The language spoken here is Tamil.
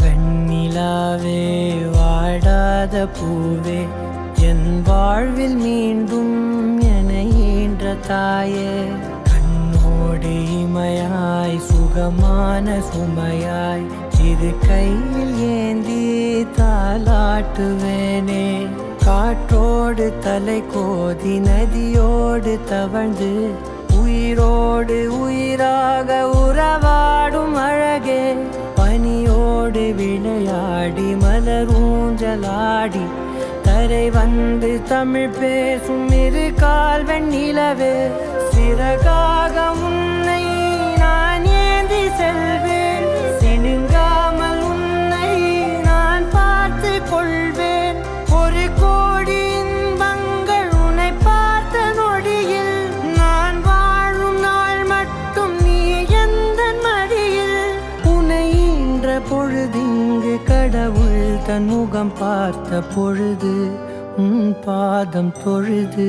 வெண்ணிலாவே வாடாத பூவே என் வாழ்வில் மீண்டும் என ஈன்ற தாயே கண்ணோடு இமையாய் சுகமான சுமையாய் இரு கையில் ஏந்தி தாலாட்டுவேனே காற்றோடு தலை கோதி நதியோடு தவழ்ந்து உயிரோடு உயிராக உறவாடும் அழகே பனியோடு விளையாடி மலரூஞ்சலாடி தரை வந்து தமிழ் பேசும் இரு கால் வெண்ணிலவே சிறகாக உன்னை நான் ஏந்தி செல்வேன் சினுங்காமல் உன்னை நான் பார்த்து கொள்வேன் ஒரு கோடி இன்பங்கள் உன்னை பார்த்த நொடியில் நான் வாழும் நாள் மட்டும் நீ எந்த மடியில் உன்னை ஈன்ற பொழுதிங்கு கடவுள் தன் முகம் பார்த்த பொழுது உன் பாதம் தொழுது